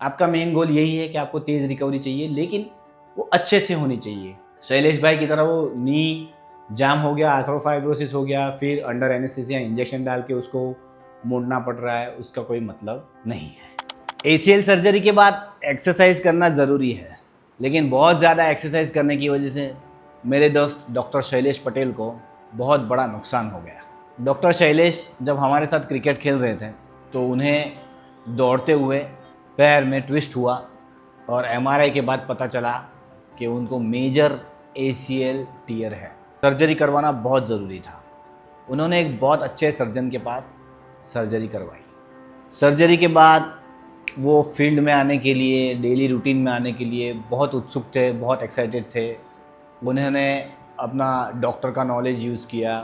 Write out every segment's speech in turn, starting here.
आपका main goal यही है कि आपको तेज़ रिकवरी चाहिए, लेकिन वो अच्छे से होनी चाहिए। शैलेश भाई की तरह वो नी जाम हो गया, आर्थ्रोफाइब्रोसिस हो गया, फिर अंडर एनेस्थीसिया इंजेक्शन डाल के उसको मोड़ना पड़ रहा है, उसका कोई मतलब नहीं है। ACL सर्जरी के बाद एक्सरसाइज करना ज़रूरी है, लेकिन बहुत ज़्यादा एक्सरसाइज करने की वजह से मेरे दोस्त डॉक्टर शैलेश पटेल को बहुत बड़ा नुकसान हो गया। डॉक्टर शैलेश जब हमारे साथ क्रिकेट खेल रहे थे तो उन्हें दौड़ते हुए पैर में ट्विस्ट हुआ और MRI के बाद पता चला कि उनको मेजर ACL टियर है। सर्जरी करवाना बहुत ज़रूरी था। उन्होंने एक बहुत अच्छे सर्जन के पास सर्जरी करवाई। सर्जरी के बाद वो फील्ड में आने के लिए, डेली रूटीन में आने के लिए बहुत उत्सुक थे, बहुत एक्साइटेड थे। उन्होंने अपना डॉक्टर का नॉलेज यूज़ किया,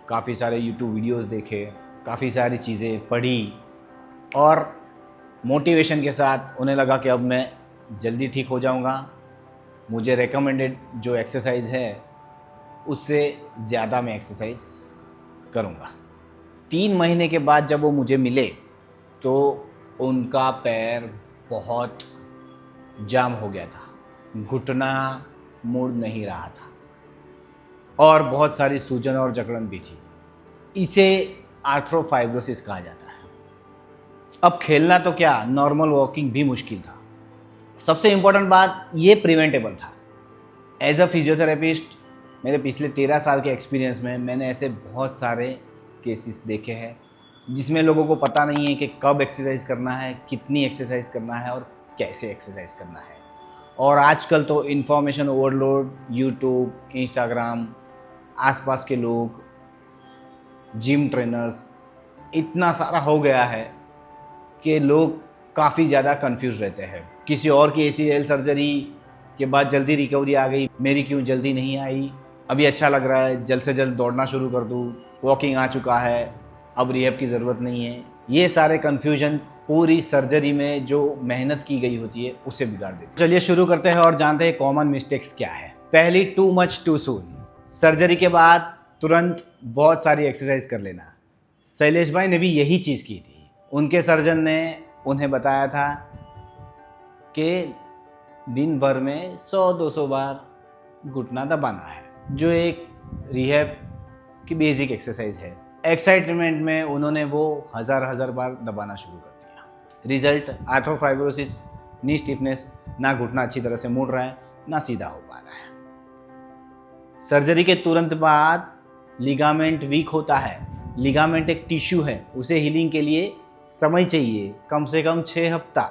काफ़ी सारे यूट्यूब वीडियोस देखे, काफ़ी सारी चीज़ें पढ़ी और मोटिवेशन के साथ उन्हें लगा कि अब मैं जल्दी ठीक हो जाऊंगा। मुझे रेकमेंडेड जो एक्सरसाइज है उससे ज़्यादा मैं एक्सरसाइज करूंगा। 3 महीने के बाद जब वो मुझे मिले तो उनका पैर बहुत जाम हो गया था, घुटना मुड़ नहीं रहा था और बहुत सारी सूजन और जकड़न भी थी। इसे आर्थ्रोफाइब्रोसिस कहा जाता है। अब खेलना तो क्या, नॉर्मल वॉकिंग भी मुश्किल था। सबसे इम्पोर्टेंट बात, ये प्रिवेंटेबल था। एज अ फिजियोथेरेपिस्ट मेरे पिछले 13 साल के एक्सपीरियंस में मैंने ऐसे बहुत सारे केसेस देखे हैं जिसमें लोगों को पता नहीं है कि कब एक्सरसाइज करना है, कितनी एक्सरसाइज करना है और कैसे एक्सरसाइज करना है। और आजकल तो इन्फॉर्मेशन ओवरलोड, यूट्यूब, इंस्टाग्राम, आसपास के लोग, जिम ट्रेनर्स, इतना सारा हो गया है कि लोग काफ़ी ज़्यादा कंफ्यूज रहते हैं। किसी और की ACL सर्जरी के बाद जल्दी रिकवरी आ गई, मेरी क्यों जल्दी नहीं आई? अभी अच्छा लग रहा है, जल्द से जल्द दौड़ना शुरू कर दूँ, वॉकिंग आ चुका है, अब रिहैब की ज़रूरत नहीं है। ये सारे कन्फ्यूजन्स पूरी सर्जरी में जो मेहनत की गई होती है उसे बिगाड़ देते हैं। चलिए शुरू करते हैं और जानते हैं कॉमन मिस्टेक्स क्या है। पहली, too much too soon. Surgery के बाद तुरंत बहुत सारी एक्सरसाइज कर लेना। शैलेश भाई ने भी यही चीज़ की थी। उनके सर्जन ने उन्हें बताया था कि दिन भर में 100-200 बार घुटना दबाना है, जो एक रिहैब की बेसिक एक्सरसाइज है। एक्साइटमेंट में उन्होंने वो हज़ार बार दबाना शुरू कर दिया। रिजल्ट, आर्थ्रोफाइब्रोसिस, नी स्टिफनेस, ना घुटना अच्छी तरह से मुड़ रहा है, ना सीधा हो पा रहा है। सर्जरी के तुरंत बाद लिगामेंट वीक होता है। लिगामेंट एक टिश्यू है, उसे हीलिंग के लिए समय चाहिए, कम से कम 6 हफ्ता।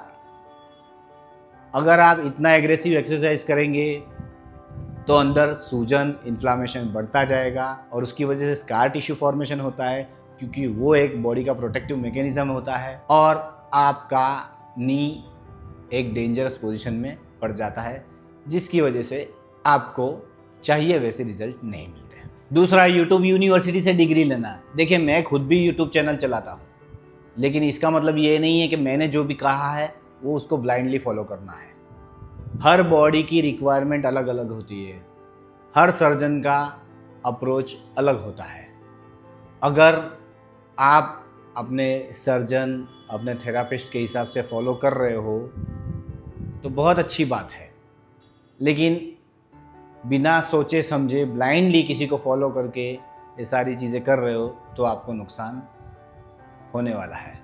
अगर आप इतना एग्रेसिव एक्सरसाइज करेंगे तो अंदर सूजन, इन्फ्लामेशन बढ़ता जाएगा और उसकी वजह से स्कार टिश्यू फॉर्मेशन होता है, क्योंकि वो एक बॉडी का प्रोटेक्टिव मैकेनिज्म होता है और आपका नी एक डेंजरस पोजीशन में पड़ जाता है, जिसकी वजह से आपको चाहिए वैसे रिजल्ट नहीं मिलते। दूसरा, यूट्यूब यूनिवर्सिटी से डिग्री लेना। देखिए, मैं खुद भी यूट्यूब चैनल चलाता हूँ, लेकिन इसका मतलब ये नहीं है कि मैंने जो भी कहा है वो उसको ब्लाइंडली फॉलो करना है। हर बॉडी की रिक्वायरमेंट अलग अलग होती है, हर सर्जन का अप्रोच अलग होता है। अगर आप अपने सर्जन, अपने थेरापिस्ट के हिसाब से फॉलो कर रहे हो तो बहुत अच्छी बात है, लेकिन बिना सोचे समझे ब्लाइंडली किसी को फॉलो करके ये सारी चीज़ें कर रहे हो तो आपको नुकसान होने वाला है।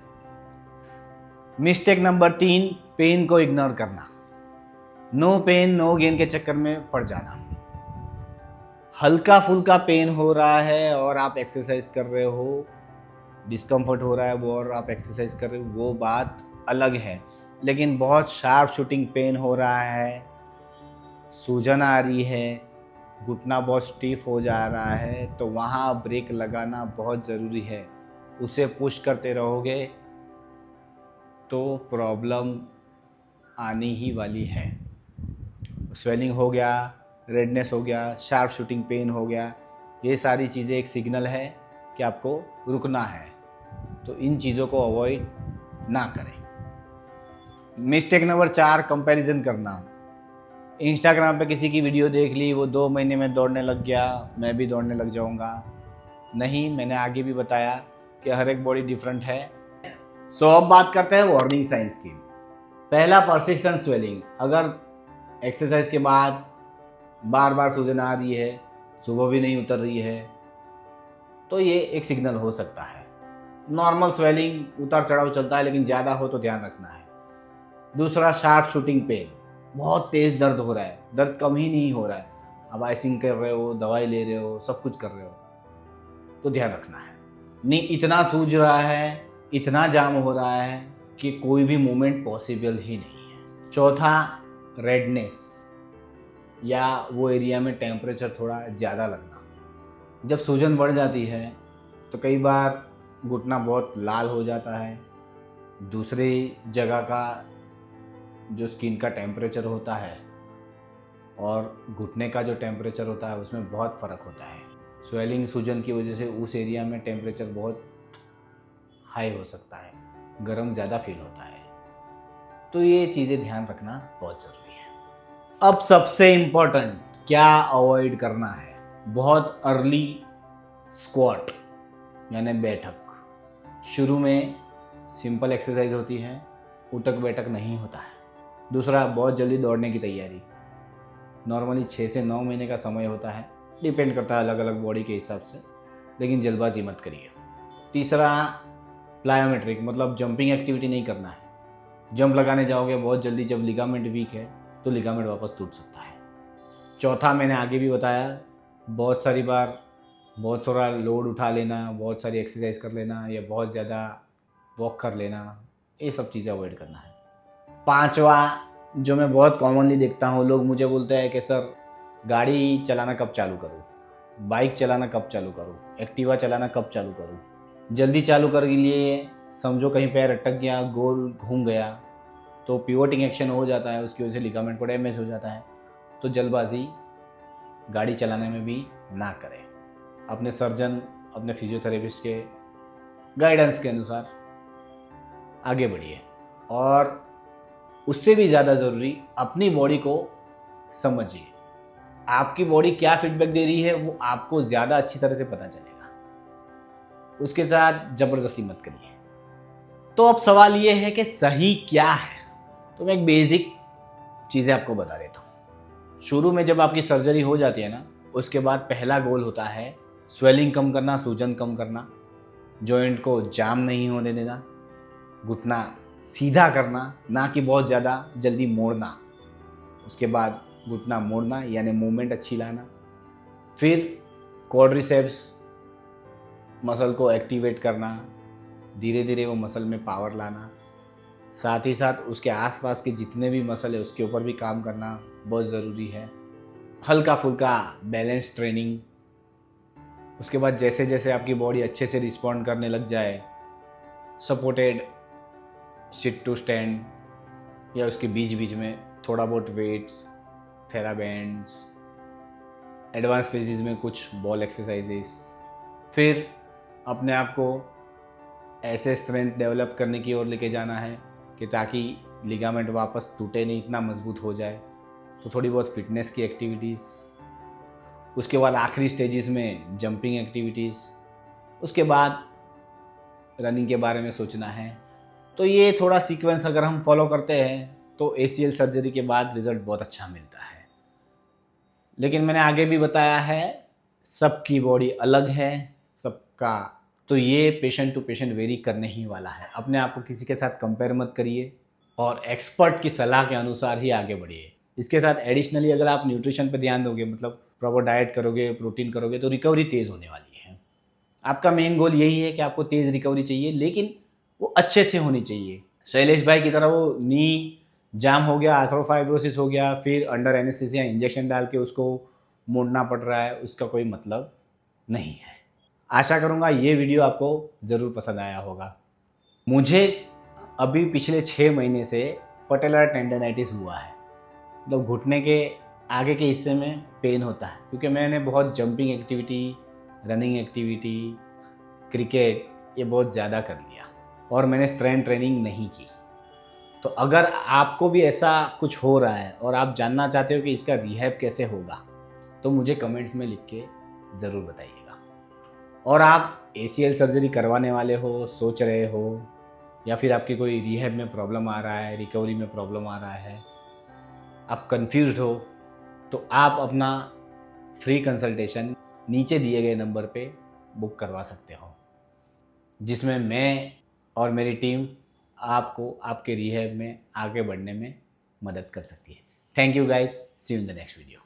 मिस्टेक नंबर 3, पेन को इग्नोर करना। नो पेन नो गेन के चक्कर में पड़ जाना। हल्का फुल्का पेन हो रहा है और आप एक्सरसाइज कर रहे हो, डिस्कम्फर्ट हो रहा है वो और आप एक्सरसाइज कर रहे हो, वो बात अलग है। लेकिन बहुत शार्प शूटिंग पेन हो रहा है, सूजन आ रही है, घुटना बहुत स्टीफ हो जा रहा है, तो वहाँ ब्रेक लगाना बहुत ज़रूरी है। उसे पुश करते रहोगे तो प्रॉब्लम आनी ही वाली है। स्वेलिंग हो गया, रेडनेस हो गया, शार्प शूटिंग पेन हो गया, ये सारी चीज़ें एक सिग्नल है कि आपको रुकना है, तो इन चीज़ों को अवॉइड ना करें। मिस्टेक नंबर 4, कंपैरिजन करना। इंस्टाग्राम पे किसी की वीडियो देख ली, वो 2 महीने में दौड़ने लग गया, मैं भी दौड़ने लग जाऊंगा। नहीं, मैंने आगे भी बताया कि हर एक बॉडी डिफरेंट है। सो अब बात करते हैं वार्निंग साइंस की। पहला परसिस्टेंट स्वेलिंग, अगर एक्सरसाइज के बाद बार बार सूजन आ रही है, सुबह भी नहीं उतर रही है, तो ये एक सिग्नल हो सकता है। नॉर्मल स्वेलिंग उतार चढ़ाव चलता है, लेकिन ज़्यादा हो तो ध्यान रखना है। दूसरा, शार्प शूटिंग पेन, बहुत तेज़ दर्द हो रहा है, दर्द कम ही नहीं हो रहा है, अब आइसिंग कर रहे हो, दवाई ले रहे हो, सब कुछ कर रहे हो, तो ध्यान रखना है। नहीं इतना सूज रहा है, इतना जाम हो रहा है कि कोई भी मूवमेंट पॉसिबल ही नहीं है। चौथा, रेडनेस, या वो एरिया में टेम्परेचर थोड़ा ज़्यादा लगना। जब सूजन बढ़ जाती है तो कई बार घुटना बहुत लाल हो जाता है, दूसरी जगह का जो स्किन का टेम्परेचर होता है और घुटने का जो टेम्परेचर होता है उसमें बहुत फ़र्क होता है। स्वेलिंग सूजन की वजह से उस एरिया में टेम्परेचर बहुत हाई हो सकता है, गर्म ज़्यादा फील होता है, तो ये चीज़ें ध्यान रखना बहुत ज़रूरी है। अब सबसे इम्पोर्टेंट, क्या अवॉइड करना है? बहुत अर्ली स्क्वाट यानी बैठक। शुरू में सिंपल एक्सरसाइज होती है, उठक बैठक नहीं होता है। दूसरा, बहुत जल्दी दौड़ने की तैयारी, नॉर्मली 6 से 9 महीने का समय होता है, डिपेंड करता है अलग अलग बॉडी के हिसाब से, लेकिन जल्दबाजी मत करिए। तीसरा, प्लायोमेट्रिक, मतलब जंपिंग एक्टिविटी नहीं करना है। जंप लगाने जाओगे बहुत जल्दी, जब लिगामेंट वीक है तो लिगामेंट वापस टूट सकता है। चौथा, मैंने आगे भी बताया, बहुत सारी बार बहुत सारा लोड उठा लेना, बहुत सारी एक्सरसाइज कर लेना, या बहुत ज़्यादा वॉक कर लेना, ये सब चीज़ें अवॉइड करना है। पांचवा, जो मैं बहुत कॉमनली देखता हूँ, लोग मुझे बोलते हैं कि सर गाड़ी चलाना कब चालू करूँ, बाइक चलाना कब चालू करूँ, एक्टिवा चलाना कब चालू करूँ। जल्दी चालू कर के लिए समझो कहीं पैर अटक गया, गोल घूम गया, तो पिवोटिंग एक्शन हो जाता है, उसकी वजह से लिगामेंट को डैमेज हो जाता है। तो जल्दबाजी गाड़ी चलाने में भी ना करें। अपने सर्जन, अपने फिजियोथेरेपिस्ट के गाइडेंस के अनुसार आगे बढ़िए, और उससे भी ज़्यादा ज़रूरी, अपनी बॉडी को समझिए। आपकी बॉडी क्या फीडबैक दे रही है वो आपको ज़्यादा अच्छी तरह से पता चलेगा, उसके साथ ज़बरदस्ती मत करिए। तो अब सवाल ये है कि सही क्या है, तो मैं एक बेसिक चीज़ें आपको बता देता हूँ। शुरू में जब आपकी सर्जरी हो जाती है ना, उसके बाद पहला गोल होता है स्वेलिंग कम करना, सूजन कम करना, जॉइंट को जाम नहीं होने देना, घुटना सीधा करना, ना कि बहुत ज़्यादा जल्दी मोड़ना। उसके बाद घुटना मोड़ना यानी मूवमेंट अच्छी लाना। फिर क्वाड्रिसेप्स मसल को एक्टिवेट करना, धीरे धीरे वो मसल में पावर लाना। साथ ही साथ उसके आसपास के जितने भी मसल है उसके ऊपर भी काम करना बहुत ज़रूरी है। हल्का फुल्का बैलेंस ट्रेनिंग। उसके बाद जैसे जैसे आपकी बॉडी अच्छे से रिस्पॉन्ड करने लग जाए, सपोर्टेड सिट टू स्टैंड, या उसके बीच बीच में थोड़ा बहुत वेट्स, थेराबैंड्स, एडवांस फेजेस में कुछ बॉल एक्सरसाइजेस, फिर अपने आप को ऐसे स्ट्रेंथ डेवलप करने की ओर लेके जाना है कि ताकि लिगामेंट वापस टूटे नहीं, इतना मजबूत हो जाए। तो थोड़ी बहुत फिटनेस की एक्टिविटीज़, उसके बाद आखिरी स्टेजेस में जंपिंग एक्टिविटीज़, उसके बाद रनिंग के बारे में सोचना है। तो ये थोड़ा सीक्वेंस अगर हम फॉलो करते हैं तो ACL सर्जरी के बाद रिज़ल्ट बहुत अच्छा मिलता है। लेकिन मैंने आगे भी बताया है, सबकी बॉडी अलग है, सबका, तो ये पेशेंट टू पेशेंट वेरी करने ही वाला है। अपने आप को किसी के साथ कंपेयर मत करिए और एक्सपर्ट की सलाह के अनुसार ही आगे बढ़िए। इसके साथ एडिशनली अगर आप न्यूट्रिशन पर ध्यान दोगे, मतलब प्रॉपर डाइट करोगे, प्रोटीन करोगे, तो रिकवरी तेज़ होने वाली है। आपका मेन गोल यही है कि आपको तेज़ रिकवरी चाहिए, लेकिन वो अच्छे से होनी चाहिए। शैलेश भाई की तरह वो नी जाम हो गया, आर्थरोफाइब्रोसिस हो गया, फिर अंडर एनेस्थीसिया इंजेक्शन डाल के उसको मोड़ना पड़ रहा है, उसका कोई मतलब नहीं है। आशा करूँगा ये वीडियो आपको ज़रूर पसंद आया होगा। मुझे अभी पिछले 6 महीने से पटेलर टेंडनाइटिस हुआ है, मतलब घुटने के आगे के हिस्से में पेन होता है, क्योंकि मैंने बहुत jumping activity, running activity, cricket ये बहुत ज़्यादा कर लिया और मैंने स्ट्रेंथ ट्रेनिंग नहीं की। तो अगर आपको भी ऐसा कुछ हो रहा है और आप जानना चाहते हो कि इसका रिहैब कैसे होगा, तो मुझे कमेंट्स में लिख के ज़रूर बताइएगा। और आप ACL सर्जरी करवाने वाले हो, सोच रहे हो, या फिर आपकी कोई रिहैब में प्रॉब्लम आ रहा है, रिकवरी में प्रॉब्लम आ रहा है, आप कंफ्यूज्ड हो, तो आप अपना फ्री कंसल्टेशन नीचे दिए गए नंबर पे बुक करवा सकते हो, जिसमें मैं और मेरी टीम आपको आपके रिहैब में आगे बढ़ने में मदद कर सकती है। Thank you guys, see you in the next video.